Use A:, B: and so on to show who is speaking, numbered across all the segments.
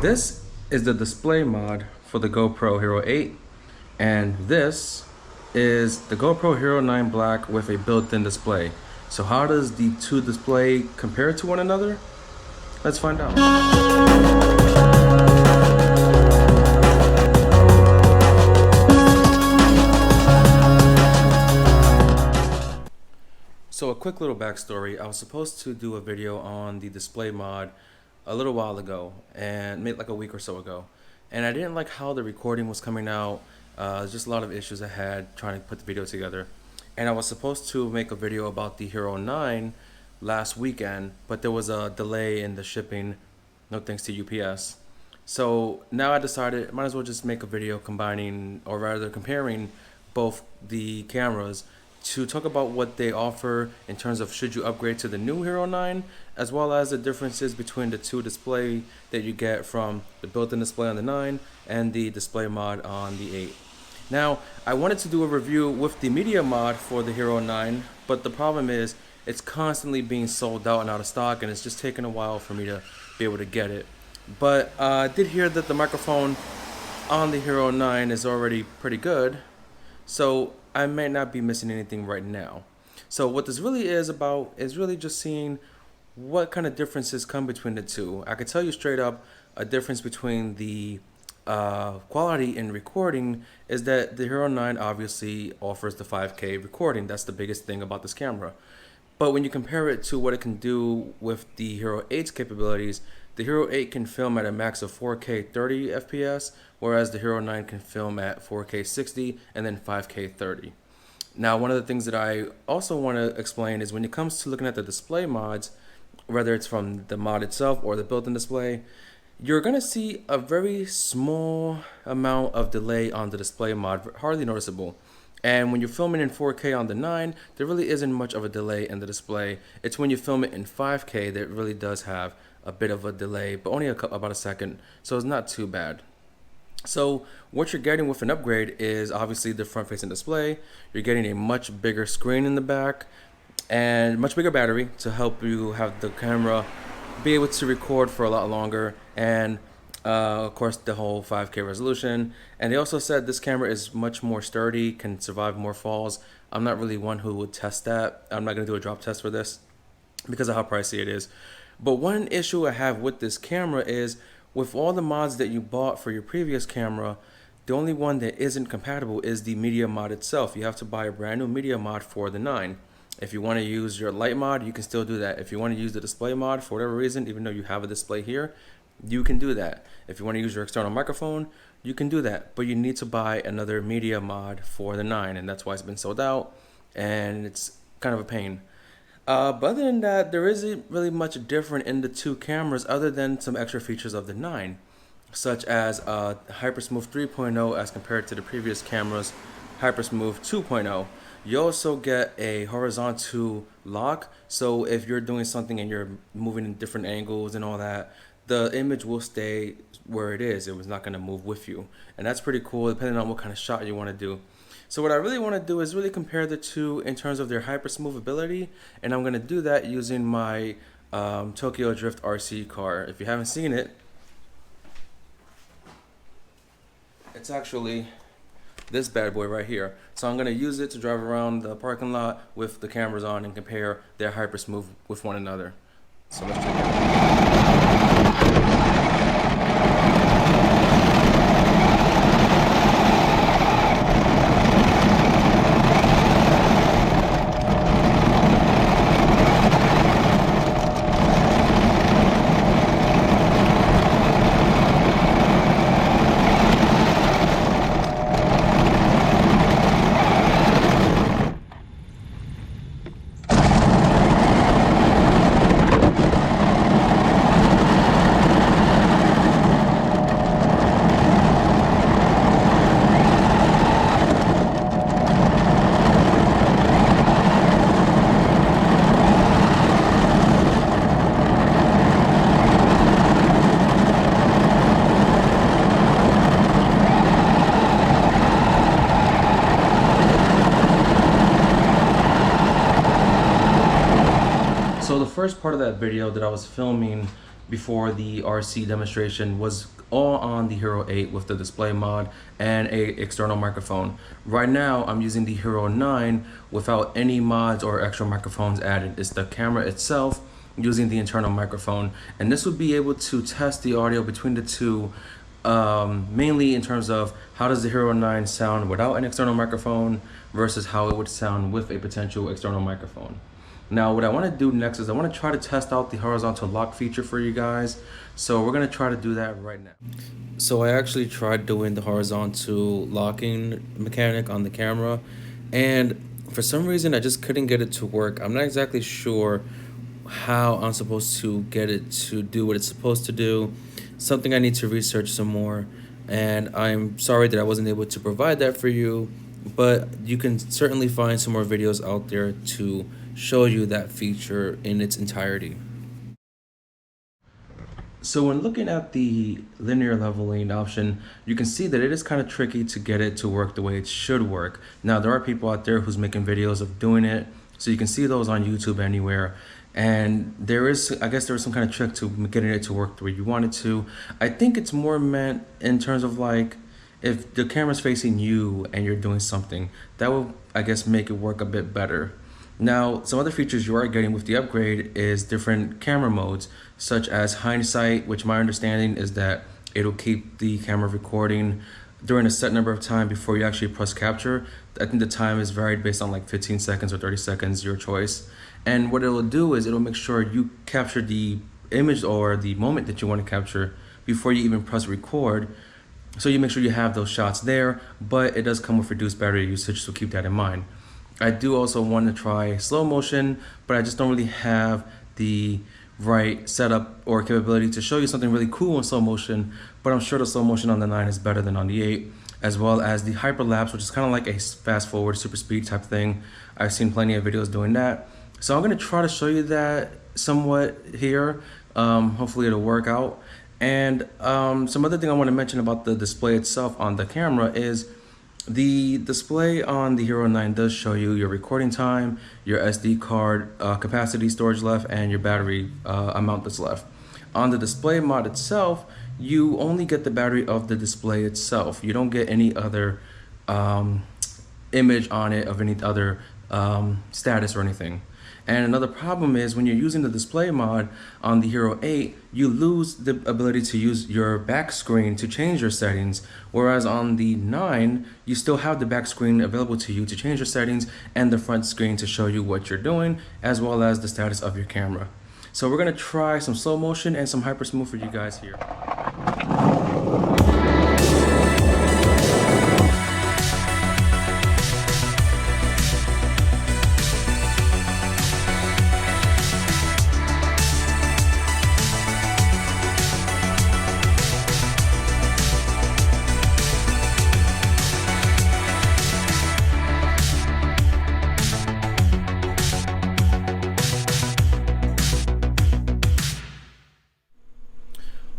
A: This is the display mod for the GoPro Hero 8, and this is the GoPro Hero 9 Black with a built-in display. So how does the two display compare to one another? Let's find out. So a quick little backstory. I was supposed to do a video on the display mod a little while ago, and maybe like a week or so ago, and I didn't like how the recording was coming out. Just a lot of issues I had trying to put the video together, and I was supposed to make a video about the Hero 9 last weekend, but there was a delay in the shipping, no thanks to UPS. So now I decided might as well just make a video combining, or rather comparing, both the cameras to talk about what they offer in terms of should you upgrade to the new Hero 9, as well as the differences between the two display that you get from the built-in display on the 9 and the display mod on the 8. Now, I wanted to do a review with the media mod for the Hero 9, but the problem is it's constantly being sold out and out of stock, and it's just taken a while for me to be able to get it. But I did hear that the microphone on the Hero 9 is already pretty good, so I may not be missing anything right now. So what this really is about is really just seeing what kind of differences come between the two. I can tell you straight up, a difference between the quality in recording is that the Hero 9 obviously offers the 5K recording. That's the biggest thing about this camera. But when you compare it to what it can do with the Hero 8's capabilities, the Hero 8 can film at a max of 4K 30 FPS, whereas the Hero 9 can film at 4K 60 and then 5K 30. Now, one of the things that I also want to explain is when it comes to looking at the display mods, whether it's from the mod itself or the built-in display, you're going to see a very small amount of delay on the display mod, hardly noticeable. And when you're filming in 4K on the 9, there really isn't much of a delay in the display. It's when you film it in 5K that it really does have a bit of a delay, but only about a second, so it's not too bad. So what you're getting with an upgrade is obviously the front-facing display. You're getting a much bigger screen in the back and much bigger battery to help you have the camera be able to record for a lot longer, and of course the whole 5K resolution. And they also said this camera is much more sturdy, can survive more falls. I'm not really one who would test that. I'm not going to do a drop test for this because of how pricey it is. But one issue I have with this camera is with all the mods that you bought for your previous camera, the only one that isn't compatible is the media mod itself. You have to buy a brand new media mod for the 9. If you want to use your light mod, you can still do that. If you want to use the display mod for whatever reason, even though you have a display here, you can do that. If you want to use your external microphone, you can do that. But you need to buy another media mod for the 9, and that's why it's been sold out, and it's kind of a pain. But other than that, there isn't really much different in the two cameras other than some extra features of the 9, such as Hypersmooth 3.0 as compared to the previous camera's Hypersmooth 2.0. You also get a horizontal lock, so if you're doing something and you're moving in different angles and all that, the image will stay where it is. It was not going to move with you, and that's pretty cool depending on what kind of shot you want to do. So what I really want to do is really compare the two in terms of their hypersmooth ability, and I'm going to do that using my Tokyo Drift RC car. If you haven't seen it, it's actually this bad boy right here. So I'm going to use it to drive around the parking lot with the cameras on and compare their hypersmooth with one another. So let's check it out. So the first part of that video that I was filming before the RC demonstration was all on the Hero 8 with the display mod and a external microphone. Right now I'm using the Hero 9 without any mods or extra microphones added. It's the camera itself using the internal microphone, and this would be able to test the audio between the two, mainly in terms of how does the Hero 9 sound without an external microphone versus how it would sound with a potential external microphone. Now what I want to do next is I want to try to test out the horizontal lock feature for you guys. So we're going to try to do that right now. So I actually tried doing the horizontal locking mechanic on the camera, and for some reason I just couldn't get it to work. I'm not exactly sure how I'm supposed to get it to do what it's supposed to do. Something I need to research some more, and I'm sorry that I wasn't able to provide that for you, but you can certainly find some more videos out there to show you that feature in its entirety. So when looking at the linear leveling option, you can see that it is kind of tricky to get it to work the way it should work. Now there are people out there who's making videos of doing it, so you can see those on YouTube anywhere. And I guess there is some kind of trick to getting it to work the way you want it to. I think it's more meant in terms of like, if the camera's facing you and you're doing something, that will, I guess, make it work a bit better. Now, some other features you are getting with the upgrade is different camera modes, such as hindsight, which my understanding is that it'll keep the camera recording during a set number of time before you actually press capture. I think the time is varied based on like 15 seconds or 30 seconds, your choice. And what it'll do is it'll make sure you capture the image or the moment that you want to capture before you even press record. So you make sure you have those shots there, but it does come with reduced battery usage, so keep that in mind. I do also want to try slow motion, but I just don't really have the right setup or capability to show you something really cool in slow motion, but I'm sure the slow motion on the 9 is better than on the 8, as well as the hyperlapse, which is kind of like a fast forward super speed type thing. I've seen plenty of videos doing that. So I'm going to try to show you that somewhat here. Hopefully it'll work out. And some other thing I want to mention about the display itself on the camera is the display on the Hero 9 does show you your recording time, your SD card capacity storage left, and your battery amount that's left. On the display mod itself, you only get the battery of the display itself. You don't get any other image on it of any other status or anything. And another problem is when you're using the display mod on the Hero 8, you lose the ability to use your back screen to change your settings, whereas on the 9, you still have the back screen available to you to change your settings and the front screen to show you what you're doing, as well as the status of your camera. So we're going to try some slow motion and some hyper smooth for you guys here.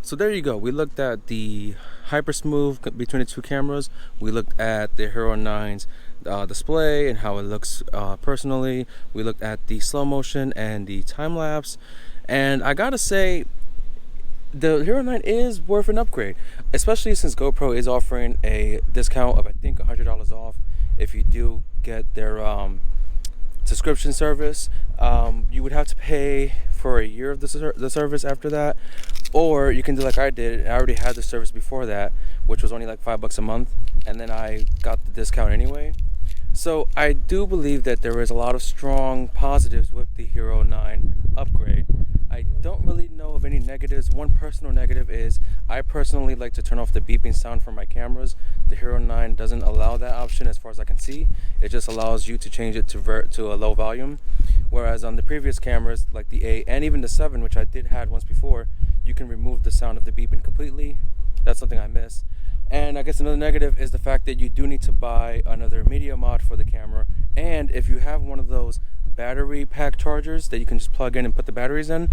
A: So there you go. We looked at the hyper smooth between the two cameras. We looked at the Hero 9's display and how it looks personally. We looked at the slow motion and the time lapse. And I gotta say, the Hero 9 is worth an upgrade, especially since GoPro is offering a discount of I think $100 off if you do get their subscription service. You would have to pay for a year of the service after that, or you can do like I did. I already had the service before that, which was only like $5 a month, and then I got the discount anyway. So I do believe that there is a lot of strong positives with the Hero 9 upgrade. I don't really know of any negatives. One personal negative is I personally like to turn off the beeping sound from my cameras. The Hero 9 doesn't allow that option as far as I can see. It just allows you to change it to a low volume. Whereas on the previous cameras, like the 8 and even the 7, which I did had once before, you can remove the sound of the beeping completely. That's something I miss. And I guess another negative is the fact that you do need to buy another media mod for the camera. And if you have one of those battery pack chargers that you can just plug in and put the batteries in,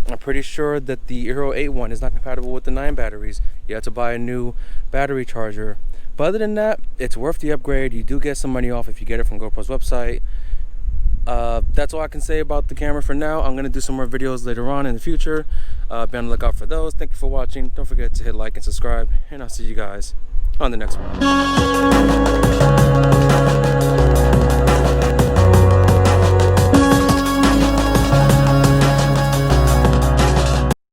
A: I'm pretty sure that the Hero 8 one is not compatible with the 9 batteries. You have to buy a new battery charger. But other than that, it's worth the upgrade. You do get some money off if you get it from GoPro's website. That's all I can say about the camera for now. I'm going to do some more videos later on in the future. Be on the lookout for those. Thank you for watching. Don't forget to hit like and subscribe, and I'll see you guys on the next one.